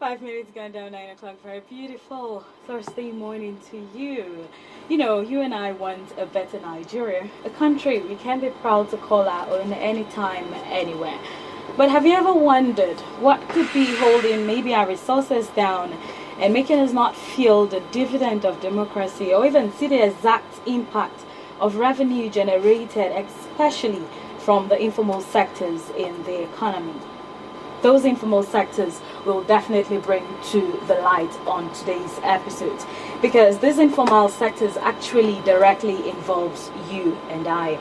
5 minutes gone down 9 o'clock. Very beautiful Thursday morning to you. You know, you and I want a better Nigeria, a country we can be proud to call our own anytime, anywhere. But have you ever wondered what could be holding maybe our resources down and making us not feel the dividend of democracy or even see the exact impact of revenue generated, especially from the informal sectors in the economy? Those informal sectors will definitely bring to the light on today's episode, because these informal sectors actually directly involves you and I.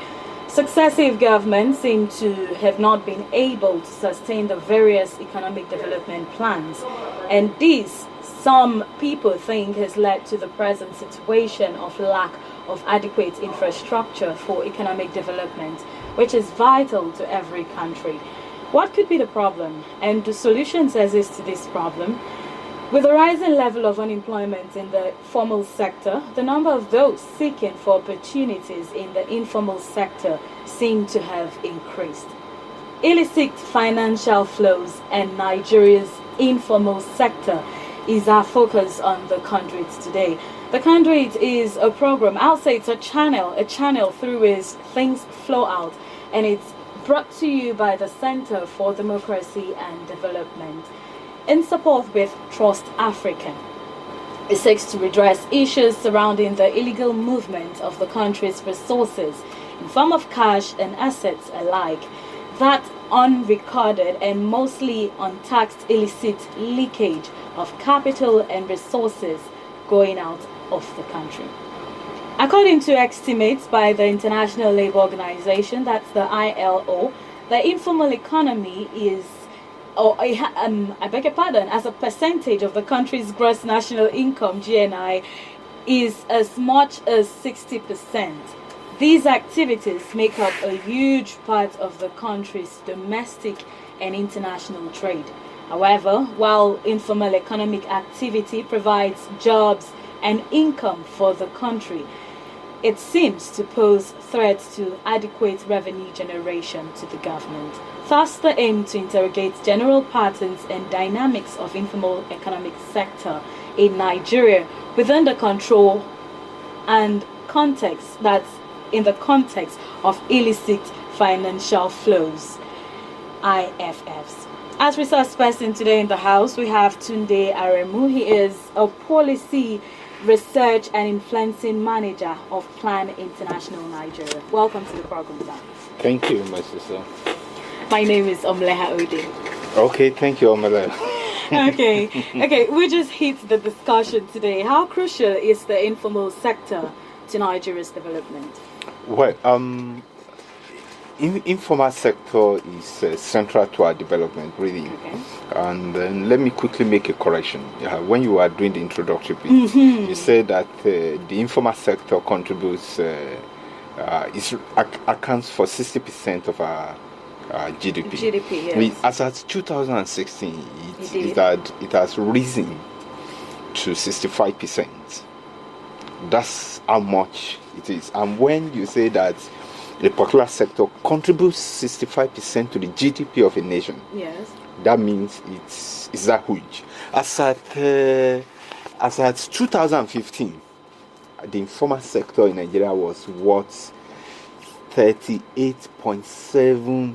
Successive governments seem to have not been able to sustain the various economic development plans, and this, some people think, has led to the present situation of lack of adequate infrastructure for economic development, which is vital to every country. What could be the problem, and do solutions exist to this problem? With the rising level of unemployment in the formal sector, the number of those seeking for opportunities in the informal sector seem to have increased. Illicit financial flows and Nigeria's informal sector is our focus on the Conduit today. The Conduit is a program, I'll say it's a channel through which things flow out, and it's brought to you by the Center for Democracy and Development in support with Trust Africa. It seeks to redress issues surrounding the illegal movement of the country's resources in form of cash and assets alike, that unrecorded and mostly untaxed illicit leakage of capital and resources going out of the country. According to estimates by the International Labour Organization, that's the ILO, the informal economy is, as a percentage of the country's gross national income, GNI, is as much as 60%. These activities make up a huge part of the country's domestic and international trade. However, while informal economic activity provides jobs and income for the country, it seems to pose threats to adequate revenue generation to the government. Thus, the aim to interrogate general patterns and dynamics of informal economic sector in Nigeria within the control and context, that's in the context of illicit financial flows, IFFs. As resource person today in the house, we have Tunde Aremu. He is a policy research and influencing manager of Plan International Nigeria. Welcome to the program, sir. Thank you, my sister. My name is Omleha Ode. Okay, thank you, Omleha. Okay, we just hit the discussion today. How crucial is the informal sector to Nigeria's development? Well, informal sector is central to our development, really. Okay. And then let me quickly make a correction. When you are doing the introductory piece, you said that the informal sector contributes, accounts for 60% of our GDP. GDP, yes. As at 2016, it has risen to 65%. That's how much it is. And when you say that a particular sector contributes 65% to the GDP of a nation, yes, that means it's that huge. As at 2015, the informal sector in Nigeria was worth 38.7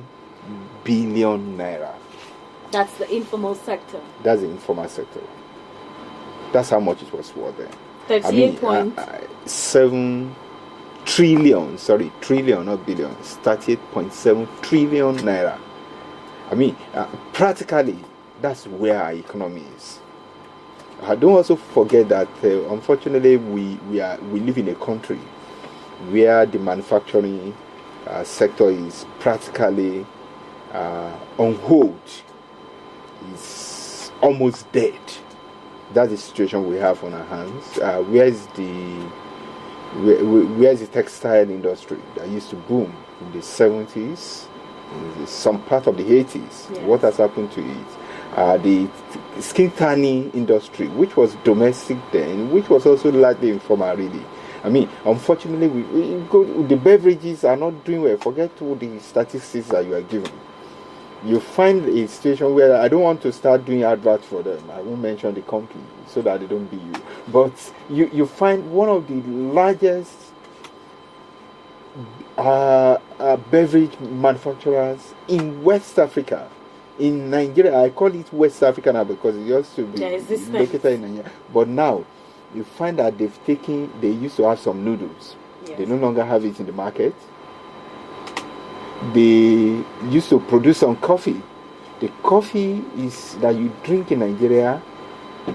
billion naira. That's the informal sector. That's the informal sector. That's how much it was worth then. 38.7 trillion, not billions, 38.7 trillion naira. Practically, that's where our economy is. Don't also forget that, unfortunately, we live in a country where the manufacturing sector is practically on hold. It's almost dead. That's the situation we have on our hands. Where is the textile industry that used to boom in the 70s, in some part of the 80s? Yes. What has happened to it? The skin tanning industry, which was domestic then, which was also largely informal, really. Unfortunately, the beverages are not doing well. Forget all the statistics that you are given. you find a situation where I don't want to start doing adverts for them. I won't mention the company so that they don't be you. But you find one of the largest beverage manufacturers in West Africa, in Nigeria. I call it West Africa now because it used to be located in Nigeria. But now you find that they used to have some noodles. Yes. They no longer have it in the market. They used to produce some coffee. The coffee is that you drink in Nigeria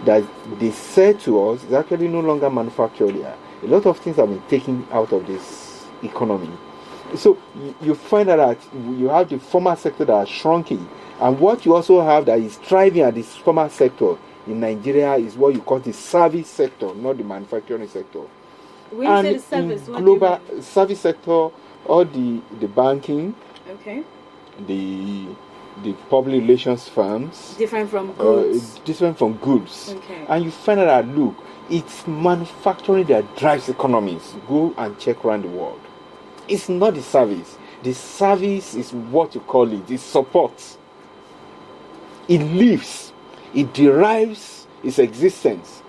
that they sell to us is actually no longer manufactured here. A lot of things have been taken out of this economy. So you find that you have the formal sector that is shrinking, and what you also have that is thriving at this formal sector in Nigeria is what you call the service sector, not the manufacturing sector. When you say the service, what global do you mean? Service sector, or the banking, okay, the public relations firms, different from goods. Okay. And you find out that look, it's manufacturing that drives economies. Go and check around the world. It's not the service. The service is what you call it. It supports. It lives. It derives its existence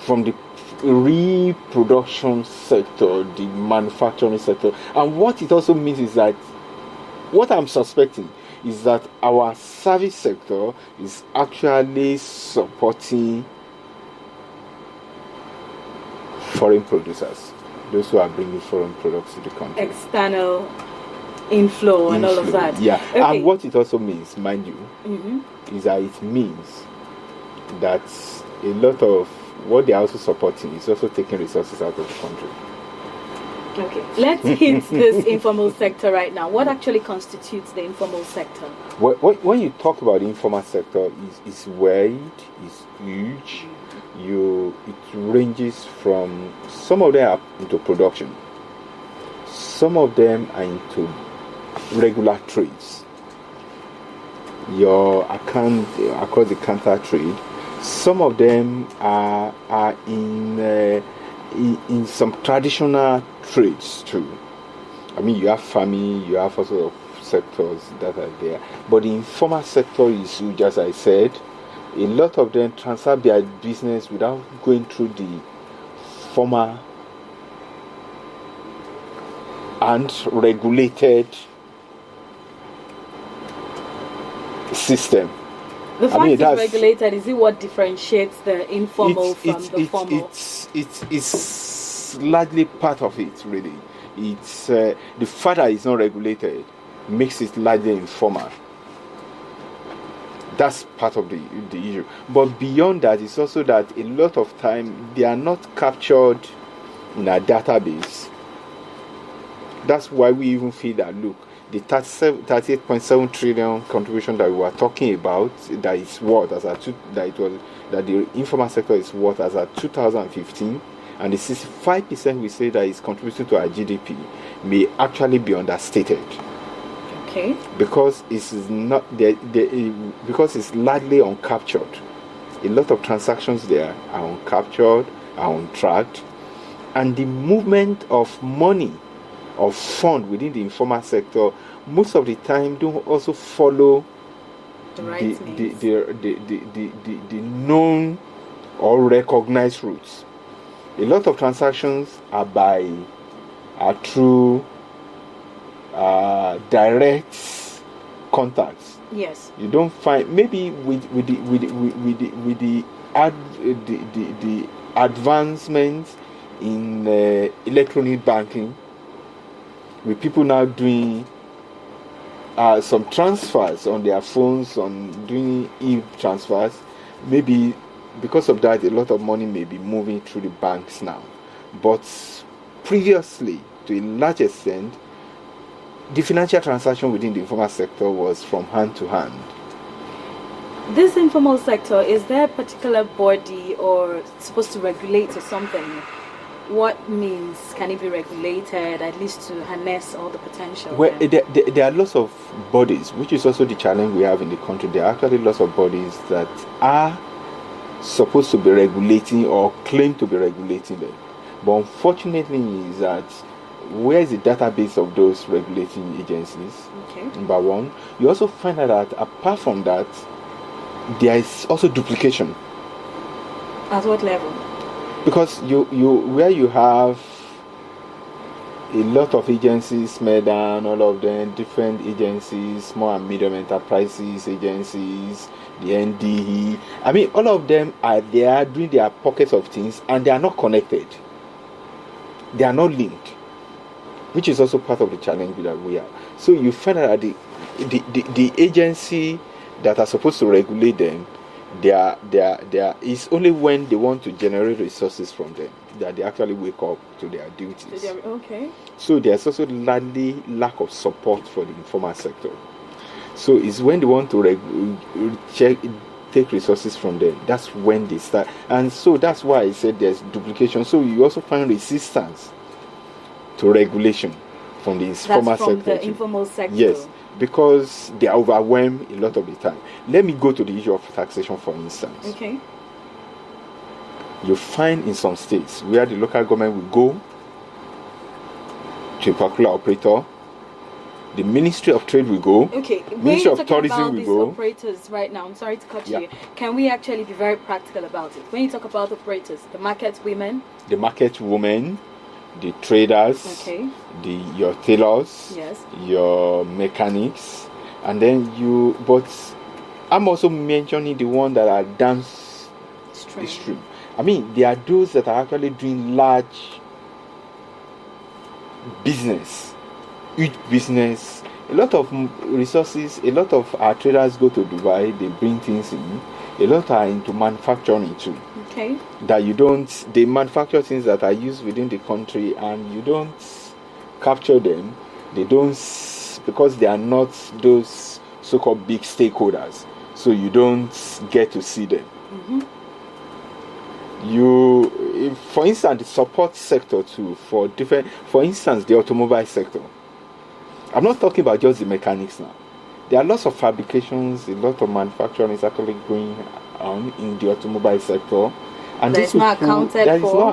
from the reproduction sector, the manufacturing sector. And what it also means is that, what I'm suspecting is that our service sector is actually supporting foreign producers, those who are bringing foreign products to the country. External inflow and all of that. Yeah. Okay. And what it also means, mind you, is that it means that a lot of what they are also supporting is also taking resources out of the country. Okay, let's hit this informal sector right now. What actually constitutes the informal sector? When you talk about the informal sector, it's wide, it's huge. It ranges from, some of them are into production, some of them are into regular trades. Your account across the counter trade. Some of them are in some traditional trades too. I mean, you have farming, you have all sorts of sectors that are there. But the informal sector is huge, as I said. A lot of them transfer their business without going through the formal and regulated system. The fact it's regulated, is it what differentiates the informal from the formal? It's largely part of it, really. It's the fact that it's not regulated makes it largely informal. That's part of the issue. But beyond that, it's also that a lot of time they are not captured in a database. That's why we even feel that, look, the 38.7 trillion contribution that we were talking about, that is worth as that the informal sector is worth as at 2015, and the 65% we say that is contributing to our GDP may actually be understated. Okay. Because it's not because it's largely uncaptured. A lot of transactions there are uncaptured, are untracked, and the movement of money, of fund within the informal sector, most of the time don't also follow the known or recognized routes. A lot of transactions are through direct contacts. Yes. You don't find, maybe with the advancements in electronic banking, with people now doing some transfers on their phones, on doing e-transfers, maybe because of that a lot of money may be moving through the banks now. But previously, to a large extent, the financial transaction within the informal sector was from hand to hand. This informal sector, is there a particular body or supposed to regulate or something? What means can it be regulated, at least to harness all the potential? Well, there are lots of bodies, which is also the challenge we have in the country. There are actually lots of bodies that are supposed to be regulating or claim to be regulating them. But unfortunately is that where is the database of those regulating agencies? Okay. Number one. You also find out that apart from that, there is also duplication. At what level? Because where you have a lot of agencies, SMEDAN, all of them, different agencies, small and medium enterprises agencies, the NDE. I mean, all of them are there doing their pockets of things, and they are not connected. They are not linked, which is also part of the challenge that we have. So you find out that the agency that are supposed to regulate them, it's only when they want to generate resources from them that they actually wake up to their duties. Okay. So there's also lack of support for the informal sector. So it's when they want to take resources from them, that's when they start. And so that's why I said there's duplication. So you also find resistance to regulation from the informal sector. That's from the informal sector. Yes, because they are overwhelmed a lot of the time. Let me go to the issue of taxation, for instance. Okay. You find in some states where the local government will go to a particular operator, the Ministry of Trade will go. Okay, Ministry of Tourism will go. Operators right now, I'm sorry to cut you. Can we actually be very practical about it? When you talk about operators, the market women, the traders, okay, your tailors, yes, your mechanics, and then but I'm also mentioning the one that are dance stream. I mean, there are those that are actually doing large business, huge business. A lot of resources, a lot of our traders go to Dubai, they bring things in. A lot are into manufacturing too. Okay. They manufacture things that are used within the country, and you don't capture them. They don't, because they are not those so-called big stakeholders. So you don't get to see them. Mm-hmm. For instance, the support sector too, for instance, the automobile sector. I'm not talking about just the mechanics now. There are lots of fabrications, a lot of manufacturing is actually going on in the automobile sector. And that is not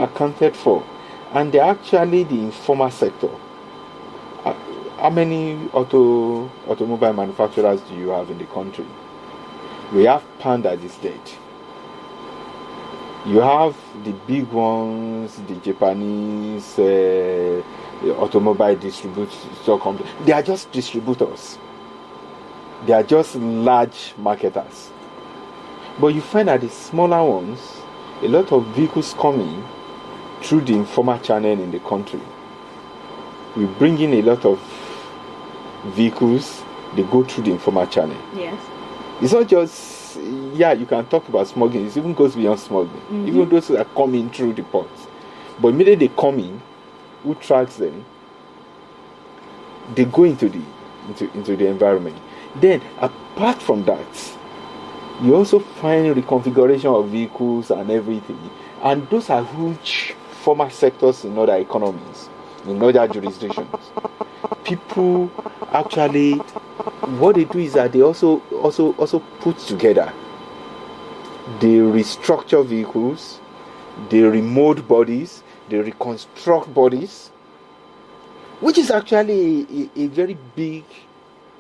accounted for. And they're actually the informal sector. How many automobile manufacturers do you have in the country? We have Pan that is dead. You have the big ones, the Japanese automobile distributor company. They are just distributors. They are just large marketers. But you find that the smaller ones, a lot of vehicles coming through the informal channel in the country. We bring in a lot of vehicles, they go through the informal channel. Yes. It's not just, you can talk about smuggling. It even goes beyond smuggling. Mm-hmm. Even those that are coming through the ports. But immediately they come in, who tracks them? They go into the environment. Then, apart from that, you also find reconfiguration of vehicles and everything. And those are huge former sectors in other economies, in other jurisdictions. People actually, what they do is that they also put together. They restructure vehicles, they remold bodies, they reconstruct bodies, which is actually a very big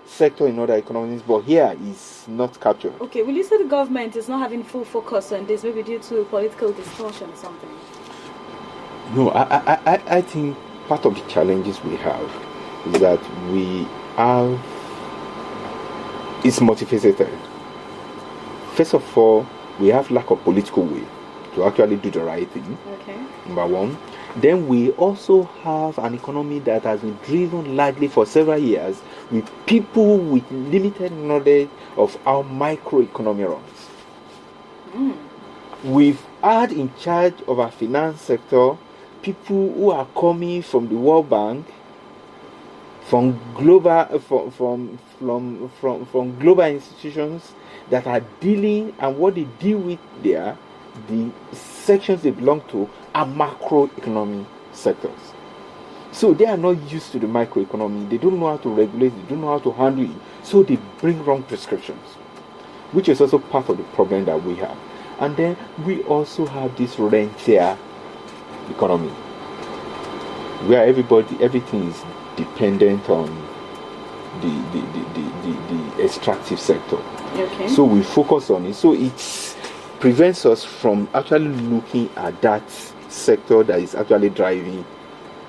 sector in other economies, but here is not captured. Okay, will you say the government is not having full focus on this, maybe due to political distortion or something? No, I think part of the challenges we have is that it's multifaceted. First of all, we have lack of political will to actually do the right thing. Okay. Number one. Then we also have an economy that has been driven largely for several years with people with limited knowledge of how microeconomy runs. Mm. We've had in charge of our finance sector people who are coming from the World Bank, from global from global institutions that are dealing, and what they deal with there, the sections they belong to are macroeconomic sectors. So they are not used to the microeconomy. They don't know how to regulate, they don't know how to handle it. So they bring wrong prescriptions, which is also part of the problem that we have. And then we also have this rentier economy. where everything is dependent on the extractive sector. Okay. So we focus on it. So it prevents us from actually looking at that sector that is actually driving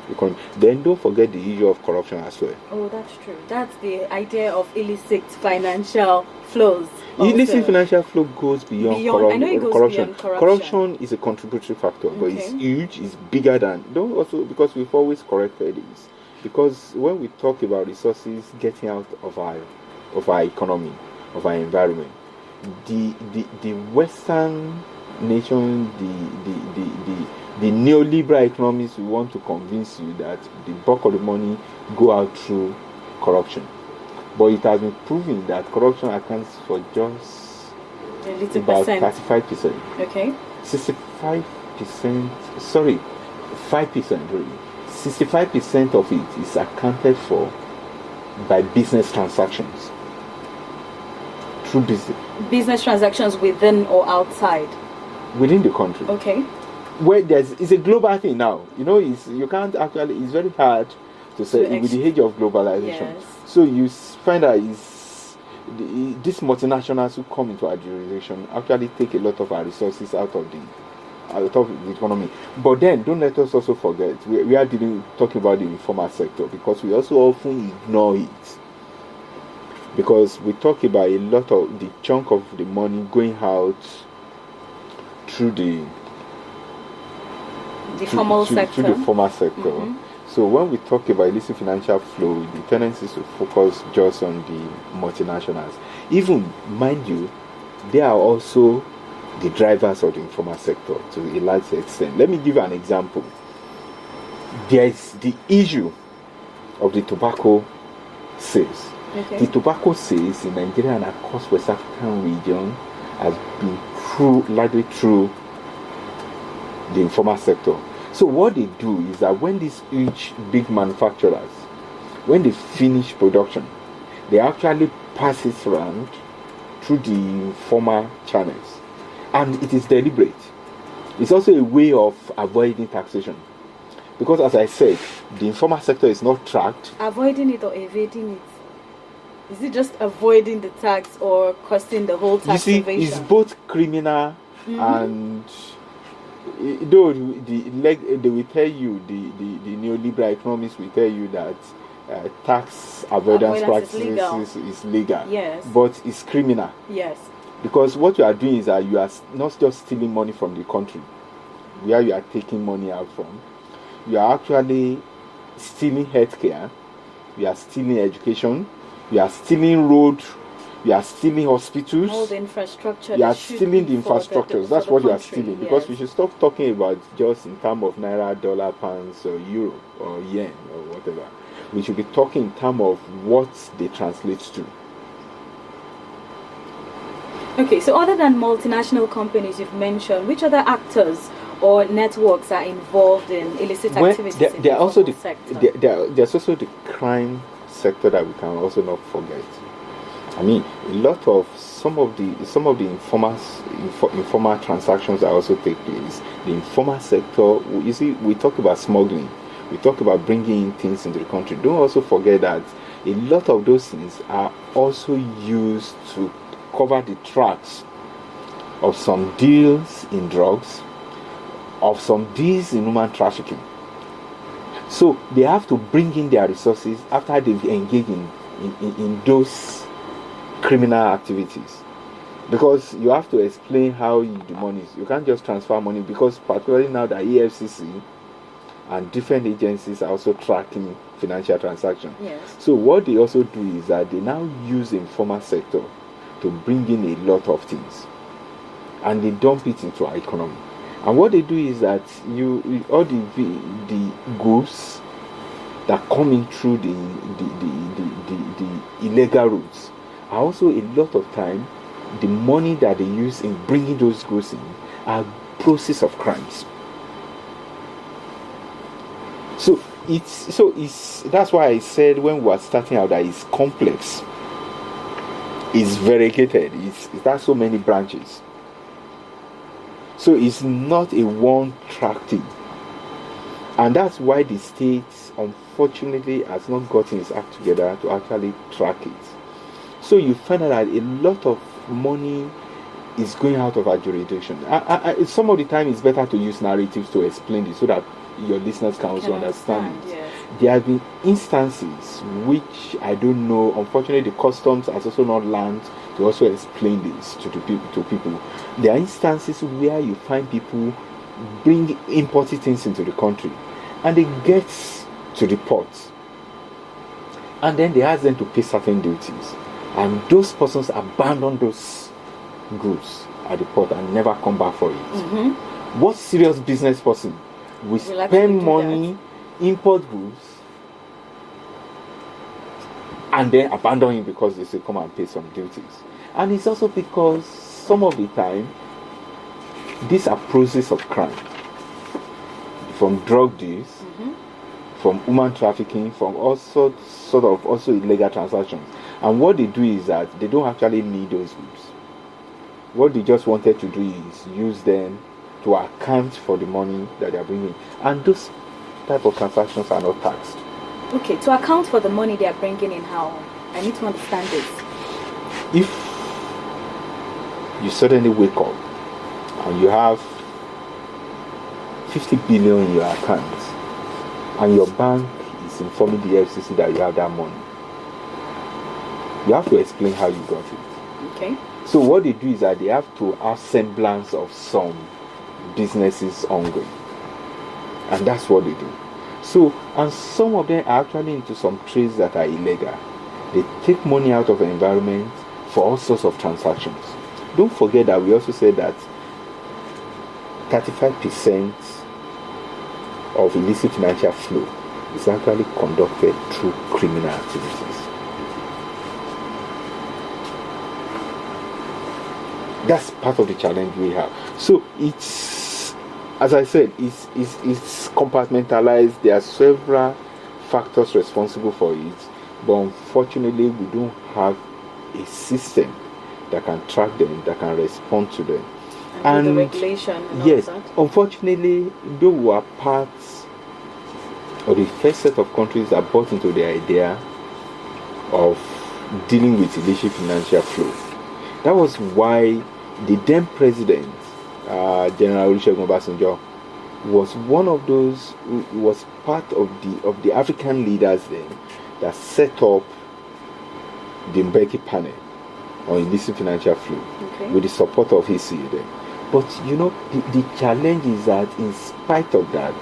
the economy. Then don't forget the issue of corruption as well. Oh, that's true. That's the idea of illicit financial flows. Illicit financial flow goes beyond I know it goes corruption. Beyond corruption. Corruption is a contributory factor, but it's Okay. huge, it's bigger than. Don't also, because we've always corrected this. Because when we talk about resources getting out of our economy, of our environment, the Western nation, the neoliberal economists, we want to convince you that the bulk of the money go out through corruption. But it has been proven that corruption accounts for just A little about percent. 35%. Okay. 65%, sorry, 5% really. 65% of it is accounted for by business transactions. Through Business transactions within or outside. within the country. Okay. Where it's a global thing now. You can't actually, it's very hard to say with the age of globalization. Yes. So you find that these multinationals who come into our jurisdiction actually take a lot of our resources out of the economy. But then don't let us also forget we are talking about the informal sector, because we also often ignore it. Because we talk about a lot of the chunk of the money going out through the formal sector. Through the formal sector. Mm-hmm. So when we talk about illicit financial flow, the tendency is to focus just on the multinationals. Even, mind you, they are also the drivers of the informal sector to a large extent. Let me give you an example. There is the issue of the tobacco sales. Okay. The tobacco sales in Nigeria and across West African region has been largely through the informal sector. So what they do is that when these huge big manufacturers, when they finish production, they actually pass it around through the informal channels, and it is deliberate. It's also a way of avoiding taxation, because as I said, the informal sector is not tracked. Avoiding it or evading it? Is it just avoiding the tax or costing the whole tax evasion? It's both criminal and though they will tell you, the neoliberal economists will tell you that tax avoidance practices is legal. Yes. But it's criminal. Yes. Because what you are doing is that you are not just stealing money from the country, where you are taking money out from. You are actually stealing healthcare, you are stealing education, you are stealing road, you are stealing hospitals. All the infrastructure. You are stealing the infrastructures. That's what you are stealing. Yes. Because we should stop talking about just in terms of naira, dollar, pounds, or euro, or yen, or whatever. We should be talking in terms of what they translate to. Okay, so other than multinational companies you've mentioned, which other actors or networks are involved in illicit activities in the also sector? There's also the crime sector that we can also not forget. I mean, a lot of some of the informal transactions that also take place. The informal sector, you see, we talk about smuggling, we talk about bringing in things into the country. Don't also forget that a lot of those things are also used to cover the tracks of some deals in drugs, of some deals in human trafficking. So they have to bring in their resources after they've engaged in those criminal activities, because you have to explain how the money is. You can't just transfer money, because particularly now that EFCC and different agencies are also tracking financial transactions. Yes. So what they also do is that they now use the informal sector to bring in a lot of things, and they dump it into our economy. And what they do is that all the goods that come in through the illegal routes are also a lot of time the money that they use in bringing those goods in are process of crimes. So that's why I said when we were starting out that it's complex, it's variegated, it has so many branches. So it's not a one-track thing. And that's why the state, unfortunately, has not gotten its act together to actually track it. So you find out that a lot of money is going out of our jurisdiction. Some of the time it's better to use narratives to explain this so that your listeners can also understand it. Yes. There have been instances which I don't know, unfortunately the customs has also not learned to also explain this to people. There are instances where you find people bring imported things into the country and they get to the port and then they ask them to pay certain duties, and those persons abandon those goods at the port and never come back for it. Mm-hmm. What serious business person will spend money, import goods, and then abandon it because they say come and pay some duties? And it's also because some of the time these are process of crime, from drug deals, Mm-hmm. from human trafficking, from also sort of also illegal transactions. And what they do is that they don't actually need those goods. What they just wanted to do is use them to account for the money that they are bringing, and those type of transactions are not taxed. Okay, to account for the money they are bringing in, how? I need to understand this. If you suddenly wake up and you have 50 billion in your account and your bank is informing the FCC that you have that money, you have to explain how you got it. Okay. So what they do is that they have to have semblance of some businesses ongoing, and that's what they do. So, and some of them are actually into some trades that are illegal. They take money out of the environment for all sorts of transactions. Don't forget that we also said that 35% of illicit financial flow is actually conducted through criminal activities. That's part of the challenge we have. So it's, as I said, it's compartmentalized. There are several factors responsible for it, but unfortunately we don't have a system that can track them, that can respond to them. And the regulation and yes, all that. unfortunately, though we are part of the first set of countries that bought into the idea of dealing with illicit financial flow. That was why the then president, General Olusegun Obasanjo, was one of those who was part of the African leaders then that set up the Mbeki panel on illicit financial flow, Okay. with the support of his then. But you know, the challenge is that in spite of that,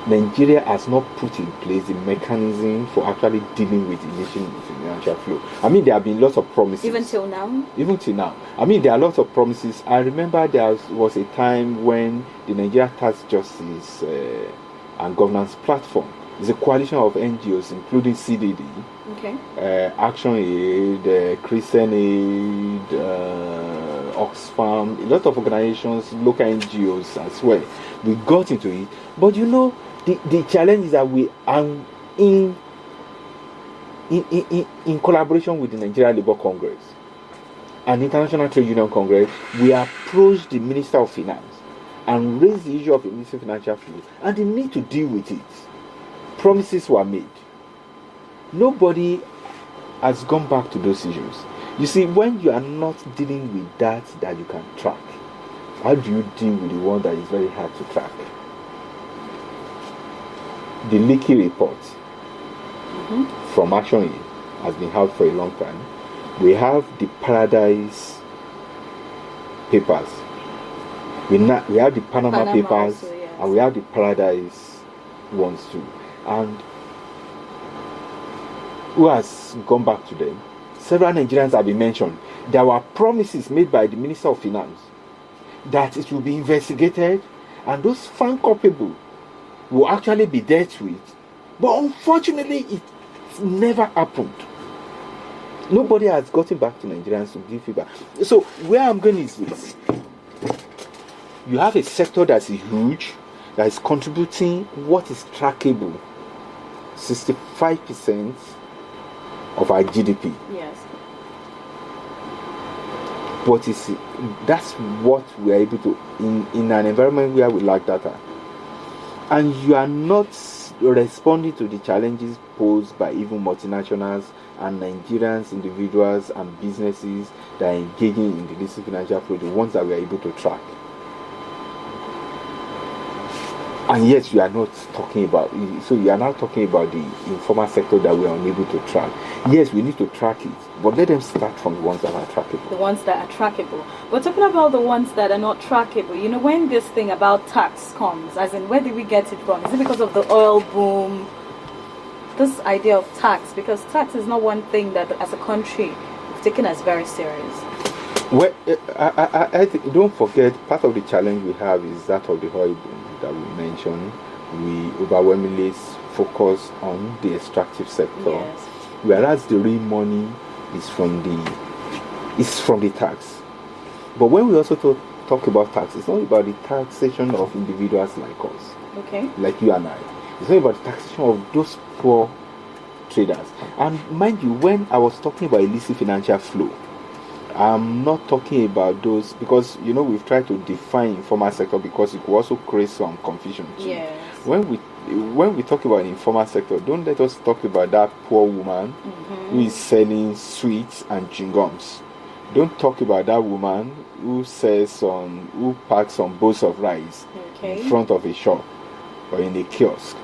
Nigeria has not put in place the mechanism for actually dealing with illicit financial flow. I mean, there have been lots of promises. Even till now? Even till now. I mean, there are lots of promises. I remember there was a time when the Nigeria Tax Justice and Governance Platform is a coalition of NGOs, including CDD, Okay. Action Aid, Christian Aid, Oxfam, a lot of organizations, local NGOs as well. We got into it. But you know, the challenge is that we are in collaboration with the Nigeria Labour Congress and International Trade Union Congress. We approached the Minister of Finance and raised the issue of illicit financial flow and the need to deal with it. Promises were made. Nobody has gone back to those issues. You see, when you are not dealing with that you can track, how do you deal with the one that is very hard to track? The leaky report from Action Aid has been out for a long time. We have the Paradise Papers. We have the Panama Papers, also, yes. and we have the Paradise ones too. And who has gone back to them? Several Nigerians have been mentioned. There were promises made by the Minister of Finance that it will be investigated and those found culpable will actually be dealt with. But unfortunately, it never happened. Nobody has gotten back to Nigerians to give feedback. So where I'm going is this. You have a sector that is huge, that is contributing what is trackable, 65% of our GDP. Yes. But that's what we are able to, in an environment where we lack data. and you are not responding to the challenges posed by even multinationals and Nigerians, individuals and businesses that are engaging in the illicit financial flow, the ones that we are able to track. And yet you are not talking about, so you are now talking about the informal sector that we are unable to track. Yes, we need to track it, but let them start from the ones that are trackable. The ones that are trackable. But talking about the ones that are not trackable, you know, when this thing about tax comes, as in, where did we get it from? Is it because of the oil boom? This idea of tax, because tax is not one thing that as a country we've taken as very serious. Well, I think, don't forget, part of the challenge we have is that of the oil boom that we mentioned. We overwhelmingly focus on the extractive sector, yes, whereas the real money is from the tax. But when we also talk about tax, it's not about the taxation of individuals like us, okay, like you and I. It's not about the taxation of those poor traders. And mind you, when I was talking about illicit financial flow, I'm not talking about those, because you know we've tried to define informal sector because it could also create some confusion too. yes. When we talk about informal sector, don't let us talk about that poor woman who is selling sweets and chewing gums. Don't talk about that woman who packs some bowls of rice in front of a shop or in a kiosk.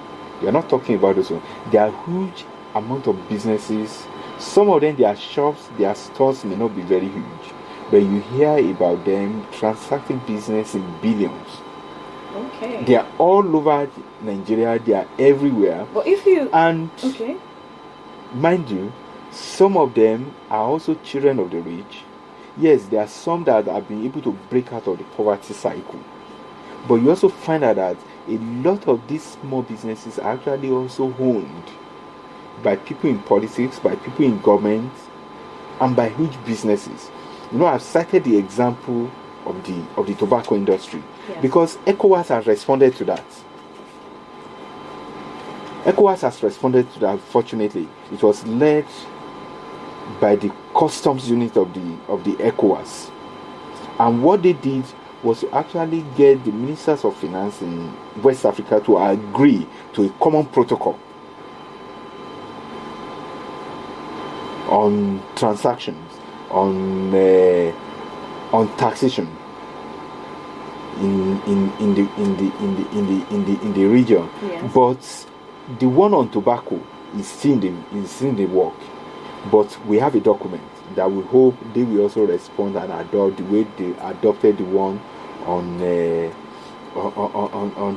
We are not talking about those ones. There are huge amount of businesses. Some of them, their shops, their stores may not be very huge, but you hear about them transacting business in billions. Okay. They are all over Nigeria. They are everywhere. But if you mind you, some of them are also children of the rich. Yes, there are some that have been able to break out of the poverty cycle. But you also find out that a lot of these small businesses are actually also owned by people in politics, by people in government, and by huge businesses. You know, I've cited the example of the tobacco industry, yes, because ECOWAS has responded to that. ECOWAS has responded to that. Fortunately, it was led by the customs unit of the ECOWAS, and what they did was to actually get the ministers of finance in West Africa to agree to a common protocol on transactions, on taxation in the region. yes, But the one on tobacco is still in the work. But we have a document that we hope they will also respond and adopt the way they adopted the one on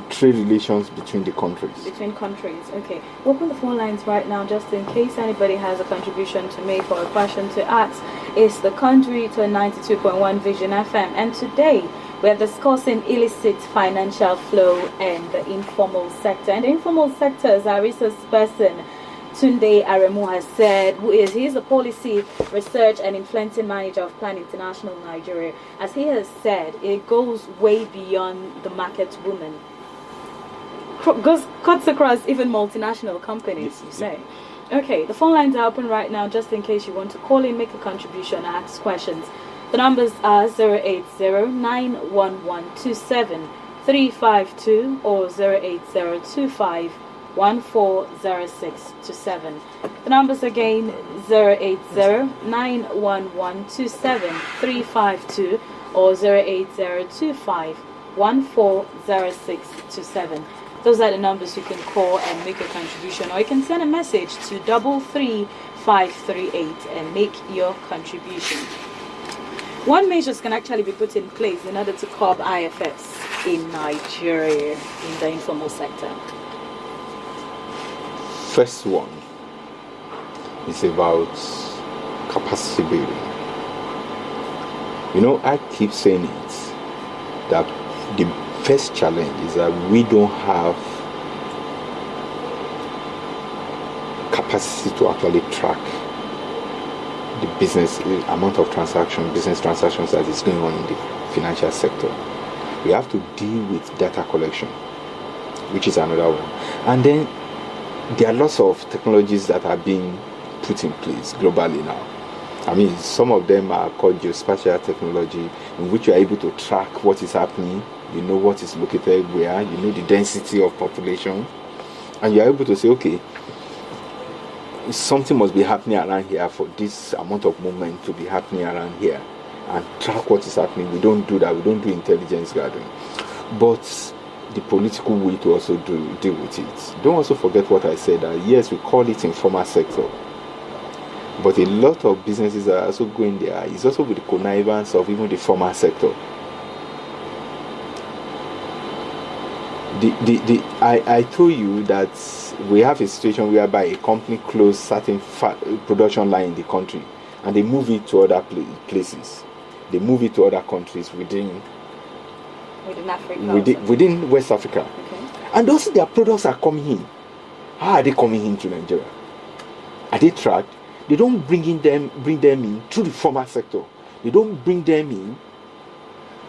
trade relations between the countries. Between countries, okay. We'll open the phone lines right now just in case anybody has a contribution to make or a question to ask. It's the country to 92.1 Vision FM, and today we're discussing illicit financial flow and the informal sector. And the informal sector, as our research person Tunde Aremu has said, he's a policy research and influencing manager of Plan International Nigeria. As he has said, it goes way beyond the market woman. Cuts across even multinational companies, you say. Okay, the phone lines are open right now just in case you want to call in, make a contribution, ask questions. The numbers are 080-911-27-352 or 08025-140627. The numbers again, 080-911-27-352 or 08025-140627. Those are the numbers you can call and make a contribution, or you can send a message to 33538 and make your contribution. What measures can actually be put in place in order to curb IFS in Nigeria in the informal sector? First one is about capacity building. You know, I keep saying it, that the first challenge is that we don't have capacity to actually track the business amount of business transactions that is going on in the financial sector. We have to deal with data collection, which is another one. And then there are lots of technologies that are being put in place globally now. I mean, some of them are called geospatial technology, in which you are able to track what is happening. You know what is located where, you know the density of population, and you are able to say, okay, something must be happening around here for this amount of movement to be happening around here, and track what is happening. We don't do that. We don't do intelligence gathering. But the political way to also deal with it. Don't also forget what I said, that yes, we call it informal sector, but a lot of businesses are also going there. It's also with the connivance of even the formal sector. I told you that we have a situation whereby a company closed certain production line in the country, and they move it to other places. They move it to other countries within Africa. Within West Africa. Okay. And also their products are coming in. How are they coming into Nigeria? Are they tracked? They don't bring them in through the formal sector. They don't bring them in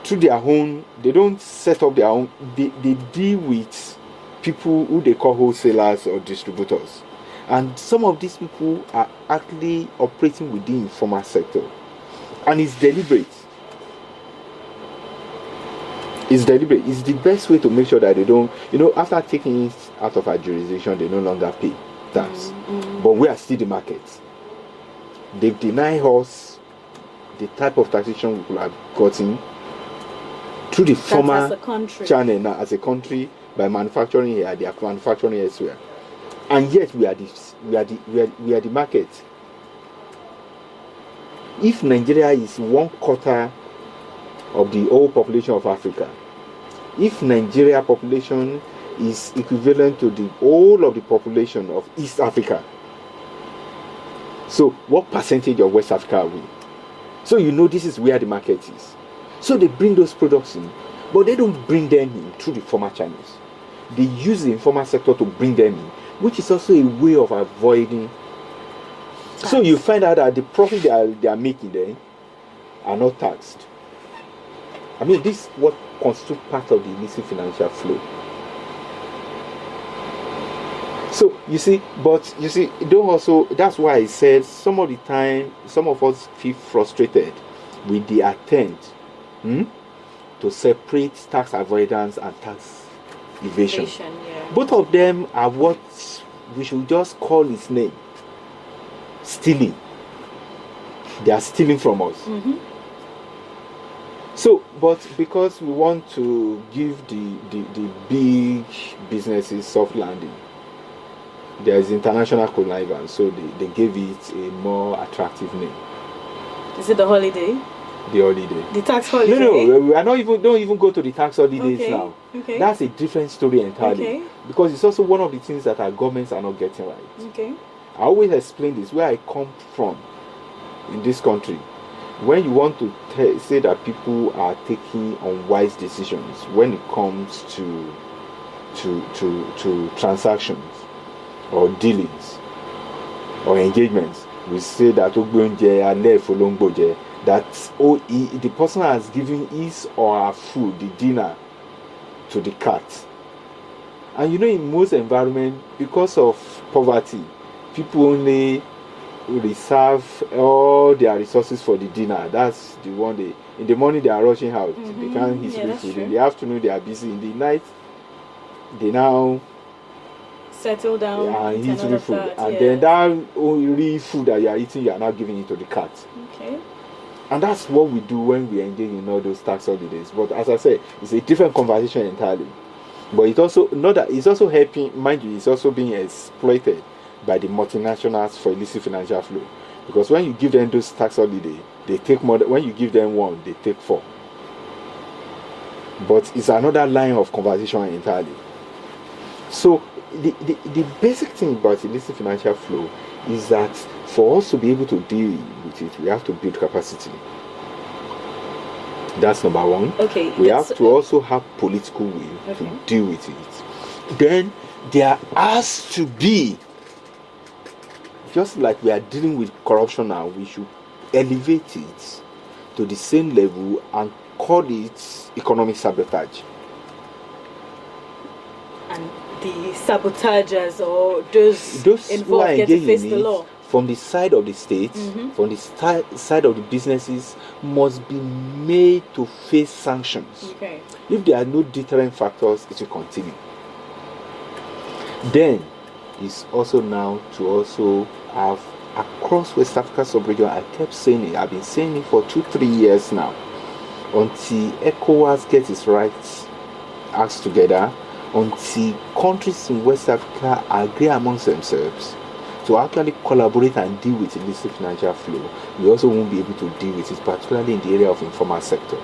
through their own. They don't set up their own. They deal with people who they call wholesalers or distributors. And some of these people are actually operating within the formal sector. And it's deliberate. It's deliberate. It's the best way to make sure that they don't, after taking it out of our jurisdiction, they no longer pay tax. But we are still the market. They deny us the type of taxation we could have gotten through the former channel now as a country by manufacturing here. They are manufacturing elsewhere, and yet we are the market. If Nigeria is 1/4 of the whole population of Africa, if Nigeria population is equivalent to the whole of the population of East Africa, so what percentage of West Africa are we? So this is where the market is. So they bring those products in, but they don't bring them in through the formal channels. They use the informal sector to bring them in, which is also a way of avoiding. So you find out that the profit they are making there are not taxed. I mean, this is what constitutes part of the illicit financial flow. So that's why I said some of the time, some of us feel frustrated with the attempt to separate tax avoidance and tax evasion. Yeah. Both of them are what we should just call its name: stealing. They are stealing from us. So, but because we want to give the big businesses soft landing, there is international connivance, so they gave it a more attractive name. Is it the holiday? The holiday. The tax holiday? No, we are not even. Don't even go to the tax holidays now. Okay. That's a different story entirely. Okay. Because it's also one of the things that our governments are not getting right. Okay. I always explain this where I come from in this country. When you want to say that people are taking unwise decisions when it comes to transactions or dealings or engagements, we say that the person has given his or her food, the dinner, to the cat. And in most environments, because of poverty, people only reserve all their resources for the dinner. That's the one in the morning they are rushing out. They can't eat food. In the afternoon they are busy. In the night they now settle down and eat real food. And then that only food that you are eating, you are now giving it to the cat. Okay. And that's what we do when we engage in all those tax holidays. But as I said, it's a different conversation entirely. But it's also not that it's also helping, mind you, it's also being exploited by the multinationals for illicit financial flow. Because when you give them those tax holidays, they take more. When you give them one, they take 4. But it's another line of conversation entirely. So the basic thing about illicit financial flow is that for us to be able to deal with it, we have to build capacity. That's number one. Okay. We have to also have political will to deal with it. Then there has to be, just like we are dealing with corruption now, we should elevate it to the same level and call it economic sabotage. And the sabotagers or those involved get to face the law. from the side of the state, from the side of the businesses, must be made to face sanctions. Okay. If there are no deterrent factors, it will continue. Then, it's also now to also have across West Africa sub-region. I kept saying it. I've been saying it for 2-3 years now. Until ECOWAS gets its rights acts together, until countries in West Africa agree amongst themselves to actually collaborate and deal with illicit financial flow, we also won't be able to deal with it, particularly in the area of informal sector.